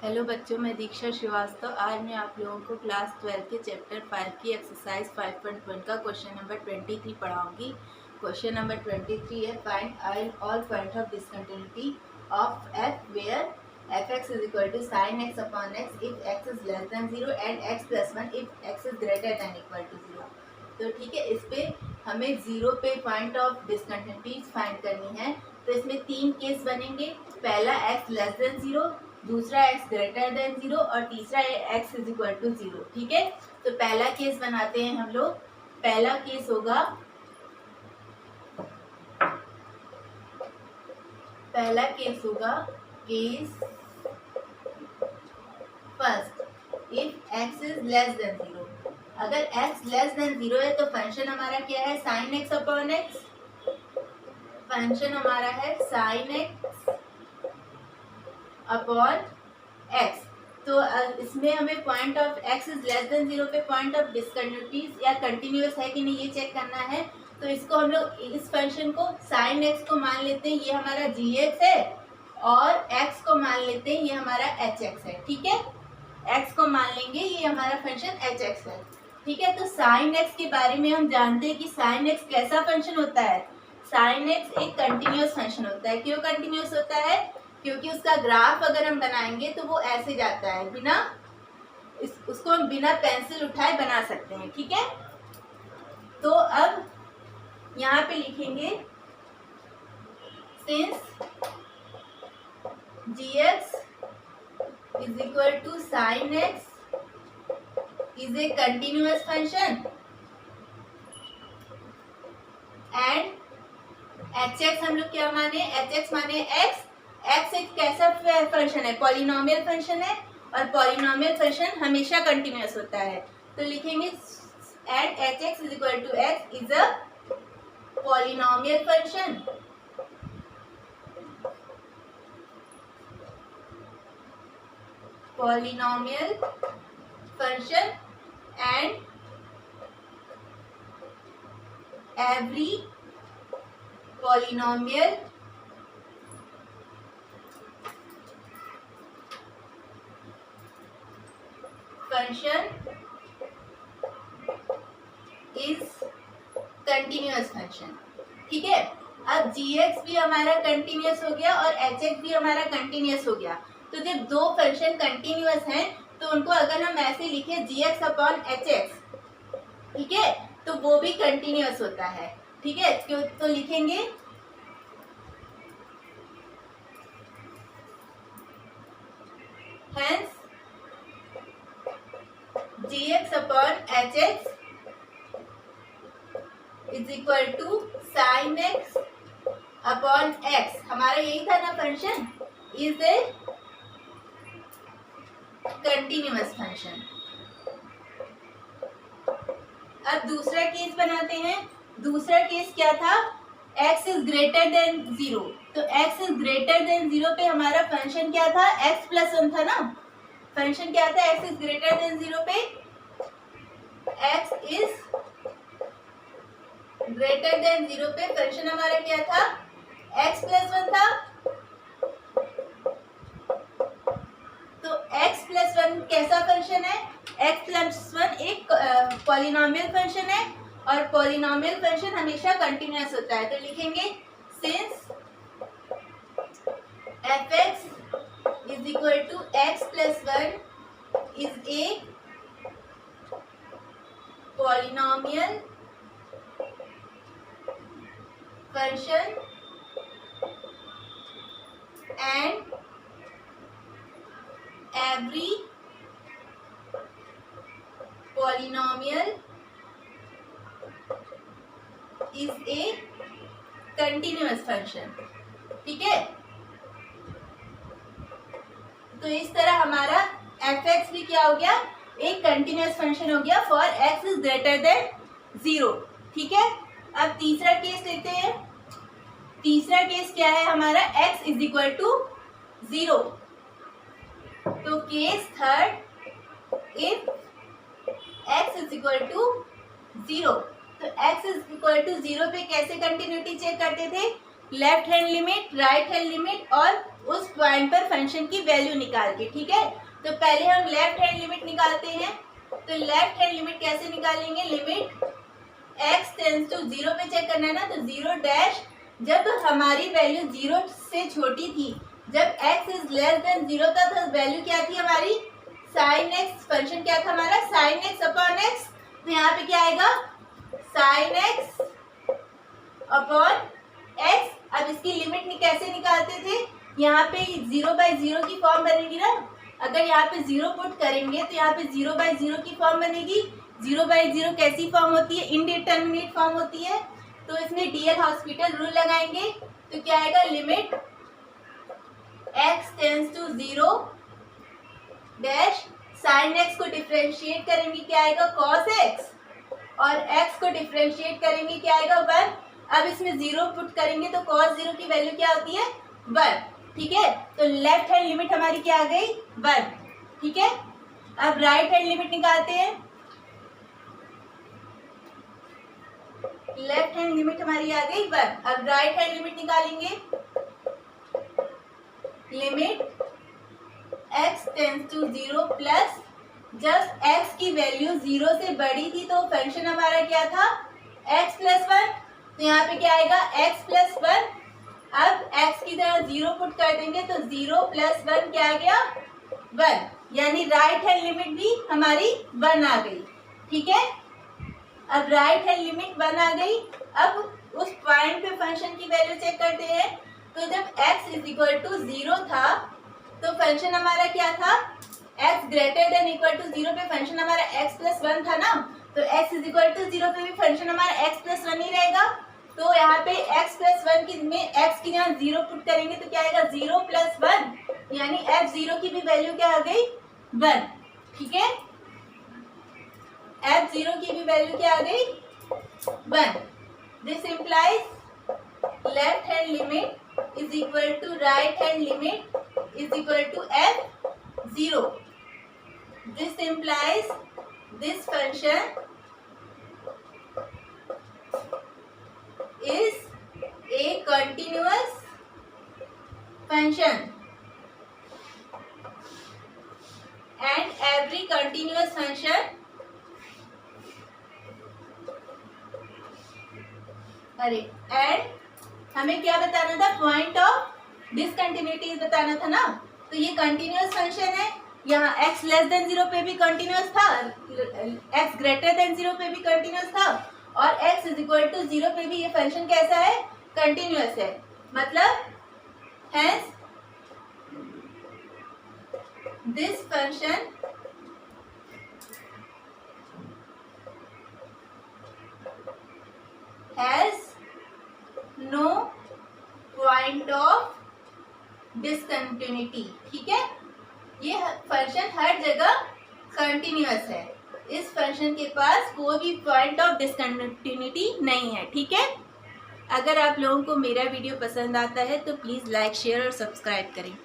Hello बच्चों, मैं दीक्षा श्रीवास्तव। आज मैं आप लोगों को क्लास 12 के चैप्टर 5 की एक्सरसाइज 5.1 का क्वेश्चन नंबर 23 पढ़ाऊंगी। क्वेश्चन नंबर 23 है find all point of discontinuity of f where f x is equal to sine x upon x if x is less than 0 and x plus 1 if x is greater than equal to 0। तो ठीक है, इस पे हमें 0 पे point of discontinuity find करनी है। तो इसमें 3 केस बनेंगे। पहला एक्स लेस देन 0, दूसरा एक्स ग्रेटर देन 0 और तीसरा एक्स इज इक्वल टू 0। ठीक है, तो पहला केस बनाते हैं हम लोग। पहला केस होगा case first, if x is less than 0। अगर एक्स लेस देन 0 है तो फंक्शन हमारा क्या है, sign x upon x. Function हमारा है साइन एक्स अपॉन एक्स। तो इसमें हमें point of x is less than 0 पे पॉइंट ऑफ डिसकंटिन्यूटी या कंटिन्यूअस है कि नहीं ये चेक करना है। तो इसको हम लोग इस फंक्शन को साइन एक्स को मान लेते हैं, ये हमारा जी एक्स है, और एक्स को मान लेते हैं, ये हमारा एच एक्स है। ठीक है, एक्स को मान लेंगे, ये हमारा फंक्शन एच एक्स है। ठीक है, तो साइन एक्स के बारे में हम जानते हैं कि साइन एक्स कैसा फंक्शन होता है। साइन एक्स एक कंटिन्यूअस फंक्शन होता है। क्यों कंटिन्यूअस होता है? क्योंकि उसका ग्राफ अगर हम बनाएंगे तो वो ऐसे जाता है, उसको हम बिना पेंसिल उठाए बना सकते हैं। ठीक है, तो अब यहाँ पे लिखेंगे since gx is equal to sine x is a continuous function and h x हम लोग क्या माने, एच एक्स माने एक्स। एक्स एक कैसा फंक्शन है, पॉलिनोमियल फंक्शन है, और पॉलिनोमियल फंक्शन हमेशा कंटिन्यूअस होता है। तो लिखेंगे and h x is equal to x is a polynomial function. Polynomial function and every polynomial function is continuous function. ठीक है, अब gx भी हमारा कंटिन्यूअस हो गया और hx भी हमारा कंटिन्यूअस हो गया। तो जब दो फंक्शन कंटिन्यूअस हैं तो उनको अगर हम ऐसे लिखे gx अपॉन hx, ठीक है, तो वो भी कंटिन्यूअस होता है। ठीक है, तो लिखेंगे hence gx upon hx is equal to sine x upon x. हमारा यही था ना function, is a continuous function. अब दूसरा केस बनाते हैं। दूसरा केस क्या था, x इज ग्रेटर देन 0। तो x इज ग्रेटर देन 0 पे हमारा फंक्शन क्या था, x प्लस 1 था ना। फंक्शन क्या था, x इज ग्रेटर देन 0 पे, x इज ग्रेटर देन 0 पे फंक्शन हमारा क्या था, x प्लस 1 था। तो x प्लस 1 कैसा फंक्शन है, x प्लस 1 एक पॉलिनोमियल फंक्शन है, और पॉलिनोमियल फंक्शन हमेशा कंटिन्यूअस होता है। तो लिखेंगे since f x is equal to x plus 1 is a polynomial function and every polynomial is a continuous function। ठीक है, तो इस तरह हमारा f(x) भी क्या हो गया, एक कंटिन्यूअस फंक्शन हो गया for x is greater then 0। ठीक है, अब तीसरा केस लेते हैं। तीसरा केस क्या है हमारा, x इज इक्वल टू 0। तो case third, if x is equal to 0। तो x इज इक्वल टू 0 पे कैसे कंटिन्यूटी चेक करते थे, left hand limit, right hand limit और उस पॉइंट पर फंक्शन की वैल्यू निकाल के, ठीक है। तो पहले हम लेफ्ट हैंड लिमिट निकालते हैं। तो लेफ्ट हैंड लिमिट कैसे निकालेंगे, लिमिट x टेंड्स टू 0 पे चेक करना है ना, तो 0 डैश, जब हमारी वैल्यू 0 से छोटी थी, जब x इज लेस देन 0 था, तो वैल्यू क्या थी हमारी sin x, फंक्शन क्या था हमारा sin x अपॉन x। तो यहाँ पे क्या आएगा sin x अपॉन x। अब इसकी लिमिट कैसे निकालते थे, यहाँ पे 0/0 की फॉर्म बनेगी ना, अगर यहाँ पे 0 पुट करेंगे तो यहाँ पे 0/0 की फॉर्म बनेगी। 0/0 कैसी फॉर्म होती है, इनडिटर्मिनेट फॉर्म होती है। तो इसमें डीएल हॉस्पिटल रूल लगाएंगे, तो क्या आएगा, limit x tends to 0 dash, sine x को डिफरेंशिएट करेंगे क्या आएगा cos x, और x को डिफरेंशिएट करेंगे क्या आएगा 1। अब इसमें 0 पुट करेंगे तो cos 0 की वैल्यू क्या होती है 1, ठीक है। तो लेफ्ट हैंड लिमिट हमारी क्या आ गई 1, ठीक है। अब राइट हैंड लिमिट निकालते हैं। लेफ्ट हैंड लिमिट हमारी आ गई 1। अब राइट हैंड लिमिट निकालेंगे, limit x tends to 0 plus, जब x की वैल्यू 0 से बड़ी थी तो फंक्शन हमारा क्या था x प्लस 1। तो यहाँ पे क्या आएगा x प्लस 1। अब x की जगह 0 पुट कर देंगे तो 0 प्लस 1 क्या आ गया 1, यानी राइट हैंड लिमिट भी हमारी 1 आ गई, ठीक है। अब राइट हैंड लिमिट 1 आ गई। अब उस पॉइंट पे फंक्शन की वैल्यू चेक करते हैं। तो जब x इज इक्वल टू 0 था तो फंक्शन हमारा क्या था, x greater than equal to 0 पे फंक्शन हमारा x प्लस 1 था ना, तो x इज इक्वल टू 0 पे भी फंक्शन हमारा x प्लस 1 ही रहेगा। तो यहाँ पे x प्लस 1 की में x की यहाँ 0 पुट करेंगे तो क्या आएगा 0 प्लस 1, यानी f0 की भी वैल्यू क्या आ गई 1, ठीक है। f0 की भी वैल्यू क्या आ गई 1। This implies left hand limit is equal to right hand limit is equal to f0। This implies this function is a continuous function and every continuous function and हमें क्या बताना था, पॉइंट ऑफ डिसकंटिन्यूटी बताना था ना। तो ये continuous function है, यहाँ x लेस देन 0 पे भी कंटिन्यूअस था, x ग्रेटर देन 0 पे भी कंटिन्यूअस था, और x इज इक्वल टू 0 पे भी ये फंक्शन कैसा है कंटिन्यूअस है। मतलब hence this function has no point of discontinuity, ठीक है। ये फंक्शन हर जगह कंटिन्यूअस है, इस फंक्शन के पास कोई भी पॉइंट ऑफ डिसकंटिन्यूटी नहीं है, ठीक है। अगर आप लोगों को मेरा वीडियो पसंद आता है तो प्लीज़ लाइक शेयर और सब्सक्राइब करें।